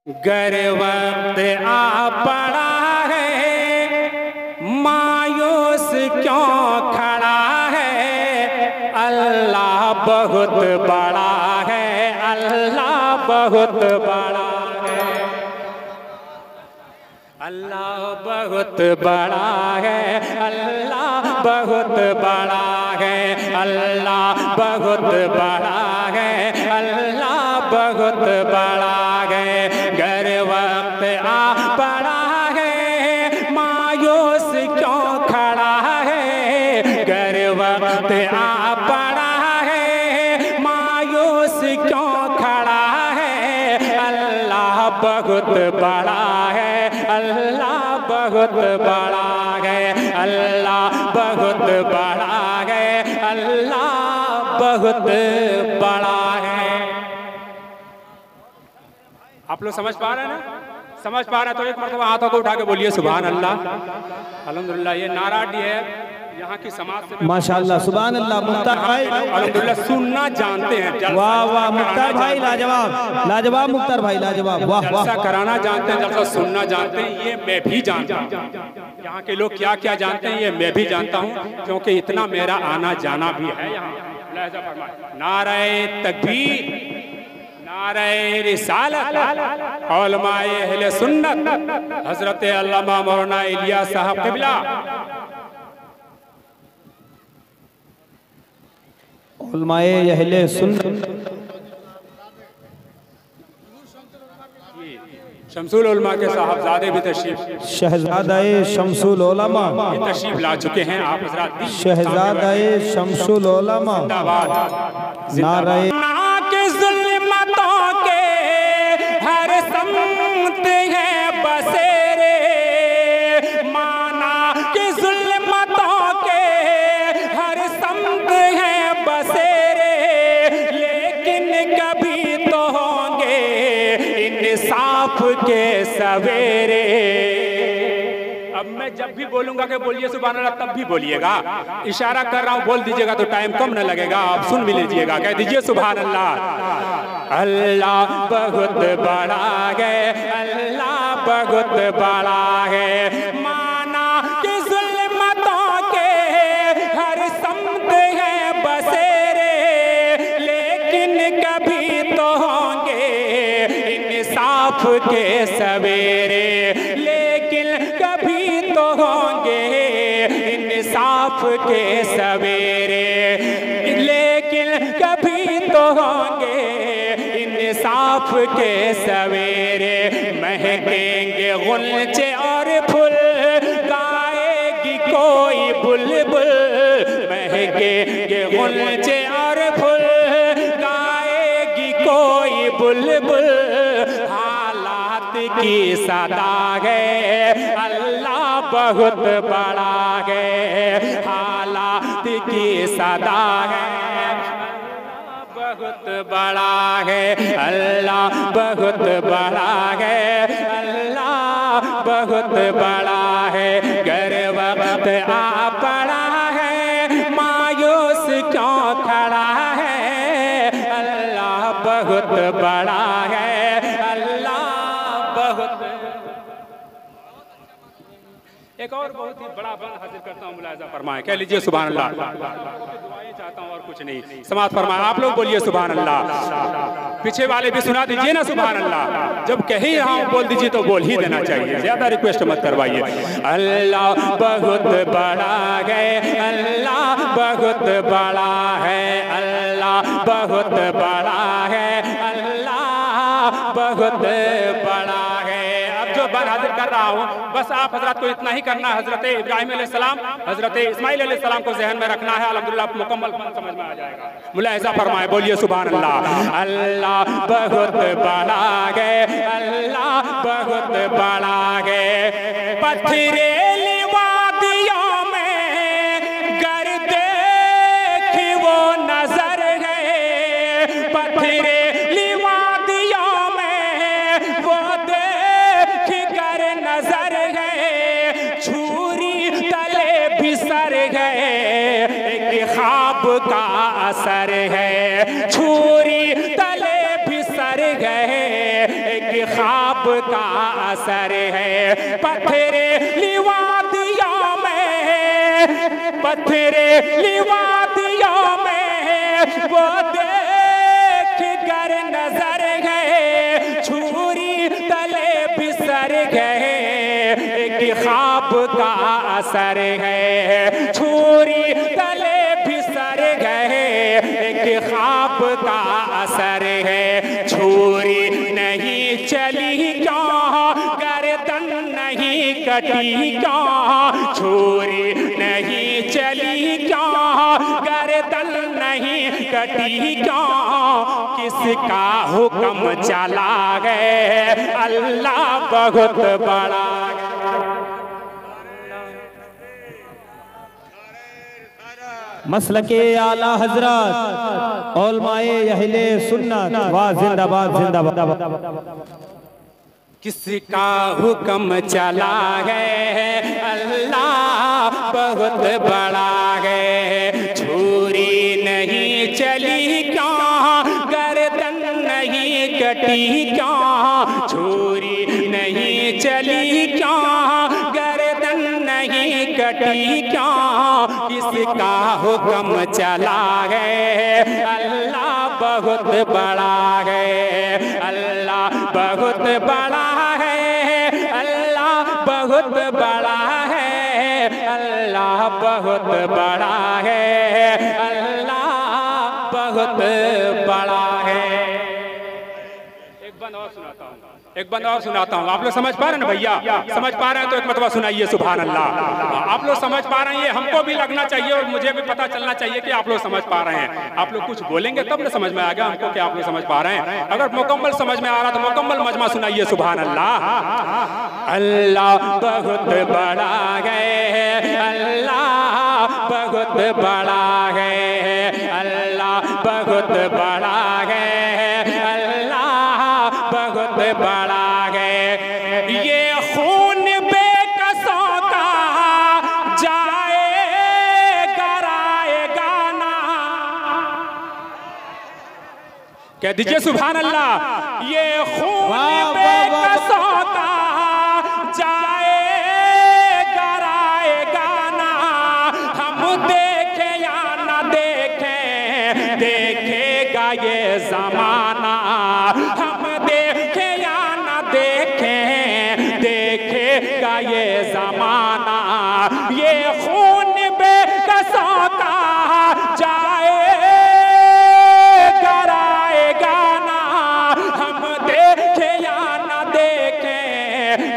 गर वक्त आ पड़ा है मायूस क्यों खड़ा है, अल्लाह बहुत बड़ा है, अल्लाह बहुत बड़ा है, अल्लाह बहुत बड़ा है, अल्लाह बहुत बड़ा है, अल्लाह बहुत बड़ा है, अल्लाह बहुत बड़ा है। गर वक्त आ पड़ा है मायूस क्यों खड़ा है, गर वक्त आ पड़ा है मायूस क्यों खड़ा है, अल्लाह बहुत बड़ा है, अल्लाह बहुत बड़ा है, अल्लाह बहुत बड़ा है, अल्लाह बहुत बड़ा है। आप लोग समझ पा रहे हैं ना? समझ पा रहे हैं तो एक मरतबा हाथों को उठा के बोलिए सुभान अल्लाह। अल्हम्दुलिल्लाह ये नाराडी है यहाँ की समाज से माशाअल्लाह सुभान अल्लाह। मुख्तार भाई अल्हम्दुलिल्लाह सुनना जानते हैं। वाह वाह मुख्तार भाई लाजवाब लाजवाब मुख्तार भाई लाजवाब वाह वाह। जलसा कराना जानते हैं, जलसा सुनना जानते हैं, ये मैं भी जानता हूँ। यहाँ के लोग क्या क्या जानते हैं ये मैं भी जानता हूँ, क्योंकि इतना मेरा आना जाना भी है यहाँ। नारे तकबीर, नारे रिसालत, उलमाए अहले सुन्नत हजरत अल्लामा मौलाना इलियास साहब क़िबला, उलमाए अहले सुन्नत शमसुल उलमा के साहबजादे भी तशरीफ, शहजादाए शमसुल उलमा तशरीफ ला चुके हैं। आप हजरात शहजादाए शमसुल उलमा नारे के जुल्मतों के हर समत है बसेरे, माना कि जुल्मतों के हर समत है बसेरे, लेकिन कभी तो होंगे इंसाफ के सवेरे। अब मैं जब भी बोलूंगा कि बोलिए सुभान अल्लाह तब भी बोलिएगा, इशारा कर रहा हूँ बोल दीजिएगा तो टाइम कम न लगेगा, आप सुन भी लीजिएगा। कह दीजिए सुभान अल्लाह। अल्लाह बहुत बड़ा है, अल्लाह बहुत बड़ा है, माना कि जुल्मतों के हर समत है बसेरे, लेकिन कभी तो होंगे इंसाफ के सवेरे, लेकिन कभी तो होंगे इंसाफ के सवेरे, लेकिन कभी तो होंगे इंसाफ के सवेरे। महकेंगे गुलचे और फूल, गाएगी कोई बुलबुल, महकेंगे गुलचे और फूल, गाएगी कोई बुलबुल, हालात की सदा है अल्लाह बहुत बड़ा है, हालात की सदा है बहुत बड़ा है, अल्लाह बहुत बड़ा है, अल्लाह बहुत बड़ा है। गर वक्त आ पड़ा है मायूस क्यों खड़ा है, अल्लाह बहुत बड़ा है, अल्लाह बहुत। एक और बहुत ही बड़ा बंद हाजिर करता हूँ, मुलाहिजा फरमाएं, कह लीजिए सुभान अल्लाह। दुआएं चाहता हूँ और कुछ नहीं, समाअत फरमाएं। आप लोग बोलिए सुभान अल्लाह, पीछे वाले भी सुना दीजिए ना सुभान अल्लाह। जब कह ही रहा हूँ बोल दीजिए तो बोल ही देना चाहिए, ज्यादा रिक्वेस्ट मत करवाइए। अल्लाह बहुत बड़ा है, अल्लाह बहुत बड़ा है, अल्लाह बहुत बड़ा है, अल्लाह बहुत बड़ा है। अब जो बंद हाजिर कर रहा हूँ बस आप हजरत को इतना ही करना, हजरत इब्राहिम अलैहिस्सलाम, हजरत इस्माइल अलैहिस्सलाम को जहन में रखना है। अल्हम्दुलिल्लाह मुकम्मल समझ में आ जाएगा। मुलाहिजा फरमाए, बोलिए सुभान अल्लाह। अल्लाह बहुत बड़ा है, अल्लाह बहुत बड़ा है, पथरीली वादियों में गर देखी वो नजर है, पथरीली वादियों में वो देख कर नजर है, छुरी तले भी सर गए, एक ख्वाब का असर है, छुरी तले भी सर गए, एक ख्वाब का असर है। पथरीली वादियों में, पथरीली वादियों में वो देख कर नजर गए, छुरी तले बिसर गए। एक ख्वाब का असर है, छुरी तले बिसर गए। एक ख्वाब का असर है, छुरी नहीं चली क्यों, गर्दन नहीं कटी क्यों, छुरी नहीं चली क्यों, गर्दन नहीं कटी क्यों। किसका हुक्म चला है, अल्लाह बहुत बड़ा। मसलके आला हजरत उलमाए अहले सुन्नत वाह जिंदाबाद जिंदाबाद। किसका हुक्म चला है, अल्लाह बहुत बड़ा है। छुरी नहीं चली क्यों, गर्दन नहीं कटी क्यों, छुरी नहीं चली क्यों, गर्दन नहीं कटी क्यों। किसका हुक्म चला है, अल्लाह बहुत बड़ा है। अल्लाह बहुत बड़ा है, अल्लाह बहुत बड़ा है, अल्लाह बहुत बड़ा है, अल्लाह बहुत बड़ा है। एक बंद और सुनाता हूँ। आप लोग समझ पा रहे हैं ना भैया? समझ पा रहे हैं तो एक मतबा सुनाइए सुभान अल्लाह। आप लोग समझ पा रहे हैं, ये हमको भी लगना चाहिए और मुझे भी पता चलना चाहिए कि आप लोग समझ पा रहे हैं। आप लोग कुछ बोलेंगे तब ना समझ में आएगा हमको कि आप लोग समझ पा रहे हैं। अगर मुकम्मल समझ में आ रहा तो मुकम्मल मजमा सुनाइए सुभान अल्लाह। अल्लाह बहुत बड़ा है, अल्लाह बहुत बड़ा है, अल्लाह बहुत बड़ा है, अल्लाह बहुत बड़ा है। ये खून बेकसों का जाएगा राएगा ना। कह दीजिए सुभान अल्लाह। ये खून बेकसों का जाएगा राएगा ना। हम देखे या ना देखे, देखेगा ये जमाना। हम देखे या ना देखे, देखेगा ये जमाना। ये खून बेकसों का जाएगा राएगा ना। हम देखे या ना देखे,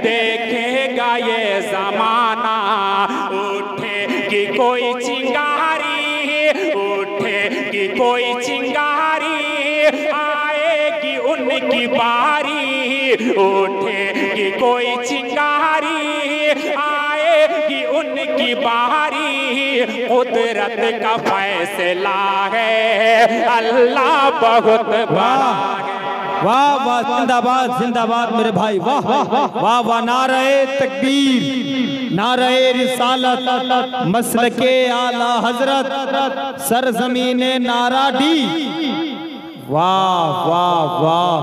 देखेगा ये जमाना। उठेगी कोई चिंगारी, उठेगी कोई चिंगारी, आएगी उनकी बारी। उठेगी कोई चिंगारी, आएगी उनकी बारी। कुदरत का फैसला है, अल्लाह बहुत बड़ा है। वाह वाह जिंदाबाद जिंदाबाद मेरे भाई, वाह वाह वाह। नारे तकबीर, नारे रिसालत, मसलके आला हजरत, सरजमीने नाराडी। वाह वाह वाह।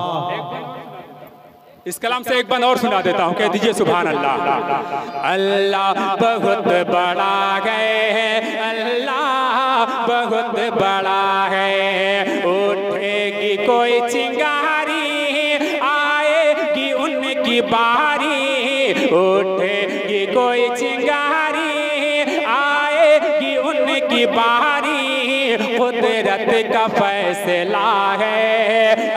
इस कलाम से एक बंद और सुना देता हूँ, कह दीजिए सुभान अल्लाह। अल्लाह बहुत बड़ा है, अल्लाह बहुत बड़ा है। उठेगी कोई चिंगारी, आएगी उनकी बारी। उठेगी कोई चिंगारी, आएगी उनकी बारी। कुदरत का फैसला है,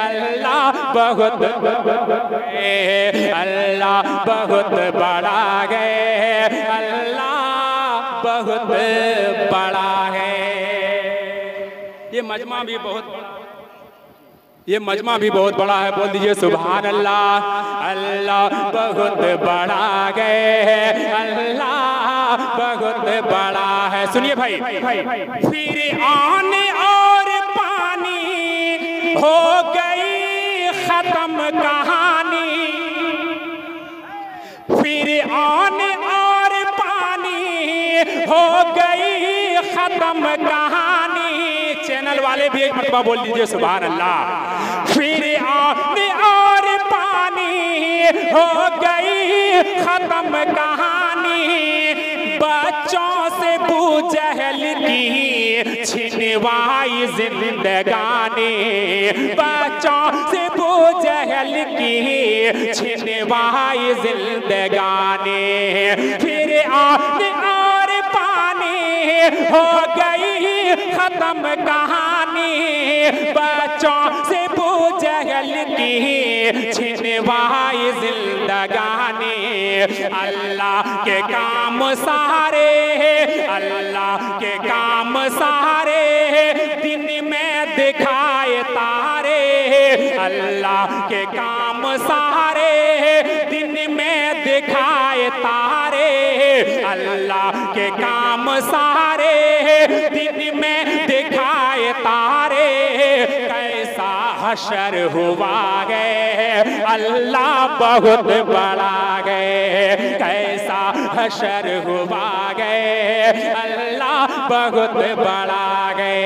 अल्लाह बहुत है, अल्लाह बहुत बड़ा है, अल्लाह बहुत बड़ा है। ये मजमा भी बहुत बड़ा है। बोल दीजिए सुभान अल्लाह। अल्लाह बहुत बड़ा है, अल्लाह बहुत बड़ा है। सुनिए भाई, फिर आने और पानी हो गई खत्म कहानी। फिर आने और पानी हो गई खत्म कहानी। चैनल वाले भी एक मरतबा बोल दीजिए सुभान अल्लाह। फिर आने और पानी हो गई खत्म कहानी, बच्चों से बूजहल की छिनवाई जिंदगानी, बच्चों से बूजहल की छिनवाई जिंदगानी। फिर आग और पानी हो गई खत्म कहानी, बच्चों से बूजहल की छिनवाई जिंदगानी। अल्लाह के काम सारे, अल्लाह के काम सारे दिन में दिखाए तारे, अल्लाह के काम सारे दिन में दिखाए तारे, अल्लाह के काम सारे दिन में दिखाए तारे। कैसा हशर हुआ है अल्लाह बहुत बड़ा है, कैसा हशर हुआ है अल्लाह बहुत बड़ा है,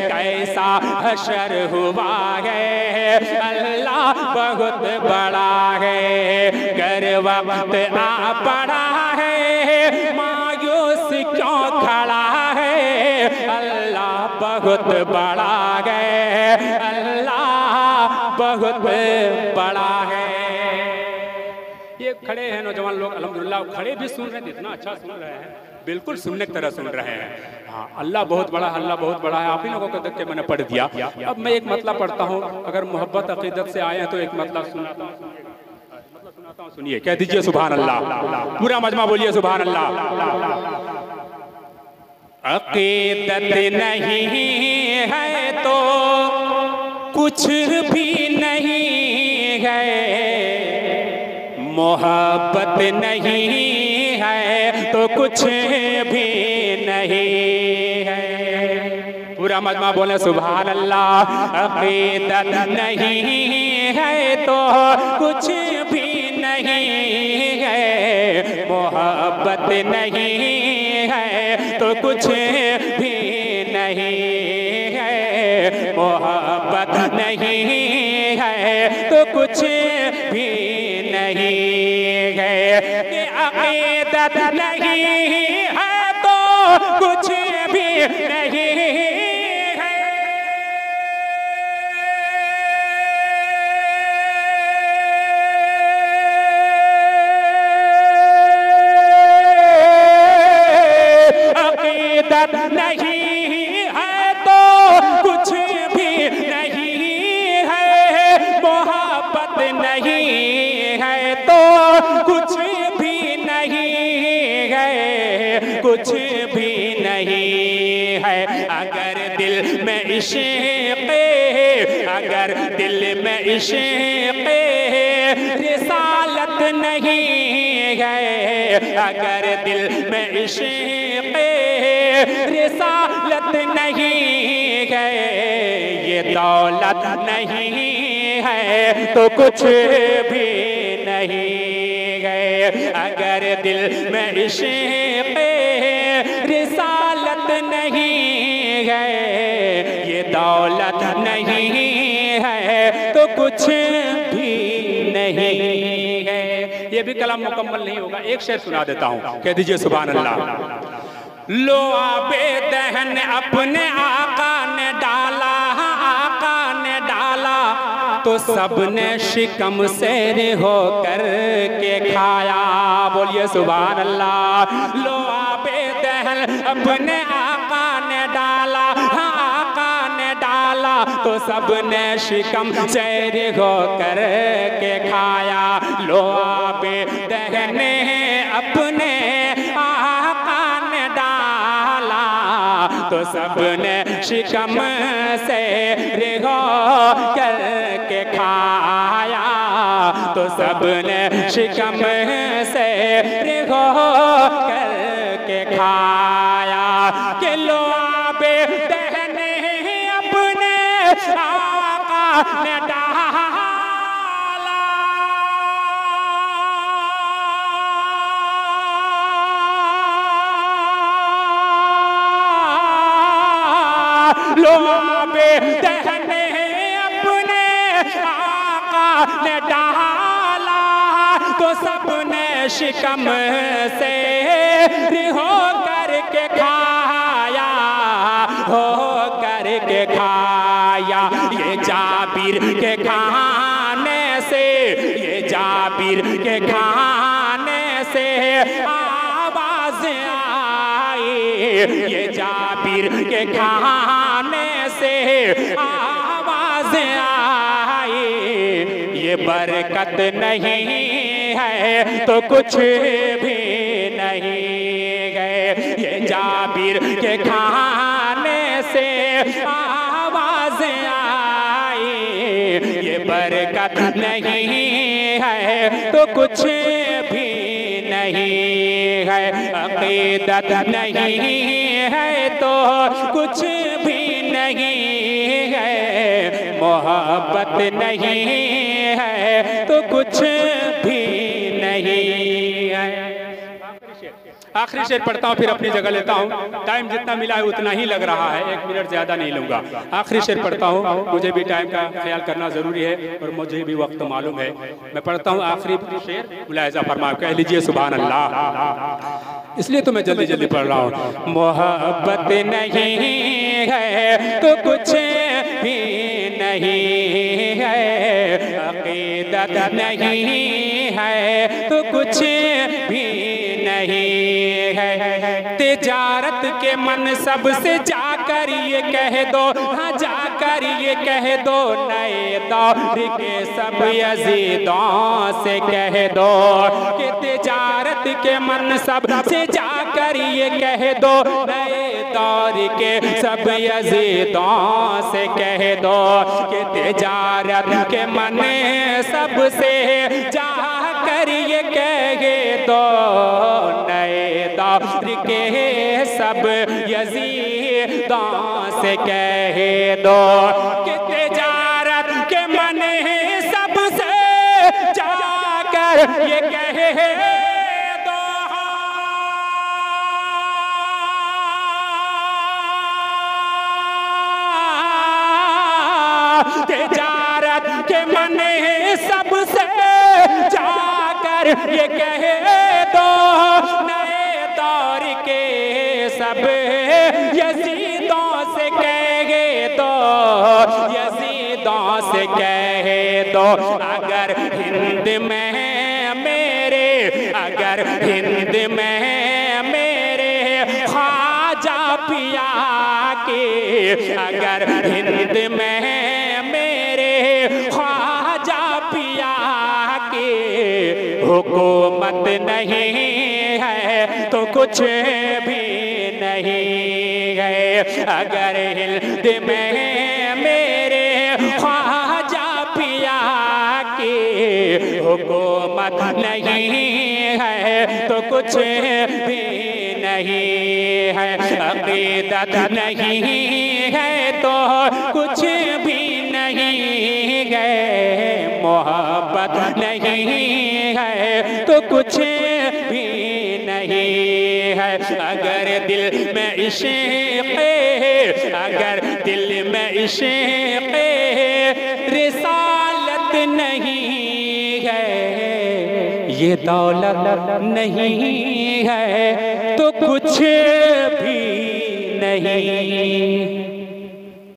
कैसा हशर हुआ है अल्लाह बहुत बड़ा है। गर वक्त आ पड़ा है मायूस क्यों खड़ा है, अल्लाह बहुत बड़ा है, अल्लाह बहुत बड़ा है। ये खड़े हैं नौजवान लोग अल्हम्दुलिल्लाह, खड़े भी सुन रहे हैं, इतना अच्छा सुन रहे हैं, बिल्कुल सुनने की तरह सुन रहे हैं। हाँ, अल्लाह बहुत बड़ा है, अल्लाह बहुत बड़ा है। आप ही लोगों को देख के मैंने पढ़ दिया। अब मैं एक मतलब पढ़ता हूँ, अगर मोहब्बत अकीदत से आए हैं तो एक मतलब सुनाता हूँ, सुनिए, कह दीजिए सुभान अल्लाह, पूरा मजमा बोलिए सुभान अल्लाह। अकीदत नहीं है तो कुछ भी नहीं है, मोहब्बत नहीं है तो कुछ भी नहीं है। पूरा मजमा बोले सुभान अल्लाह। अकीदत नहीं है तो कुछ भी नहीं है, मोहब्बत नहीं है तो कुछ भी नहीं है, मोहब्बत नहीं है तो कुछ भी नहीं है। अकीदत नहीं है तो कुछ भी नहीं है। अकीदत नहीं है तो कुछ भी नहीं है, मोहब्बत नहीं है तो कुछ भी नहीं है, कुछ भी नहीं है। अगर दिल में इश्क़, अगर दिल में इश्क़ रिसालत नहीं है, अगर दिल में इश्क़ रिसालत नहीं है, ये दौलत नहीं है तो कुछ भी नहीं है। अगर दिल में इश्क़ रिसालत नहीं है, ये दौलत नहीं है तो कुछ भी नहीं है। ये भी कलाम मुकम्मल नहीं होगा, एक शेर सुना देता हूँ, कह दीजिए सुभान अल्लाह। लो आबे दहन अपने आका ने डाला, आका ने डाला तो सबने शिकम शेर होकर के खाया। बोलिए सुभान अल्लाह। लो आबे दहन अपने आका ने डाला, आका ने डाला तो सबने शिकम शेर होकर के खाया। लो आबे दहन अपने आका ने डाला तो सबने शिकम से रिहो करके खाया, तो सबने शिकम से रिहो करके खाया। कि लो आबे दहने अपने आका ने डाला, लो आबे दहने अपने आका ने डाला सबने शिकम से हो करके खाया, हो करके खाया। ये जाबिर के खाने से, ये जाबिर के खाने से आवाज आई, ये जाबिर के खाने से आवाज आई। ये बरकत नहीं है तो कुछ भी नहीं है। ये जाबिर के खाने से आवाज आई, ये बरकत नहीं है तो कुछ भी नहीं है। अक़ीदत नहीं है तो कुछ भी नहीं है। मोहब्बत नहीं है तो कुछ भी नहीं है। आखिरी शेर पढ़ता हूँ फिर अपनी जगह लेता हूँ। टाइम जितना मिला है उतना ही लग रहा है, 1 मिनट ज़्यादा नहीं लूँगा। आखिरी शेर पढ़ता हूँ, मुझे भी टाइम का ख्याल करना ज़रूरी है और मुझे भी वक्त मालूम है। मैं पढ़ता हूँ आखिरी शेर, मुलाहिज़ा फरमाए, कह लीजिए सुभान अल्लाह। इसलिए तो मैं जल्दी जल्दी पढ़ रहा हूँ। मोहब्बत नहीं है तो कुछ भी नहीं है। अक़ीदत नहीं है तो कुछ भी नहीं है। तिजारत के मनसब से जाकर ये कह दो, हाँ जाकर ये कह दो, नए दौर के सब यजीदों से कह दो कि तिजारत के मनसब से जाकर ये कह दो, नए दौर के सब यजीदों से कह दो कि तिजारत के मनसब से जाकर ये कह दो, नए दौर के सब यजीदों से कह दो कि तिजारत के मनसब से जाकर ये कह दो, तिजारत के मनसब से जाकर ये कह दो, नए दौर के सब यजीदों से कह दो, यजीदों से कह दो। अगर हिंद में मेरे, अगर हिंद में मेरे ख्वाजा पिया के, अगर हिंद में मेरे ख्वाजा पिया के हुकूमत नहीं है तो कुछ भी नहीं है। अगर हिंद में मेरे ख्वाजा पिया की हुकूमत नहीं है तो कुछ भी नहीं है। अक़ीदत नहीं है तो कुछ भी नहीं है। मोहब्बत नहीं है तो कुछ भी नहीं है। अगर दिल में इश्क़ है, अगर दिल में इश्क़ रिसालत नहीं है, ये दौलत नहीं है तो कुछ भी नहीं।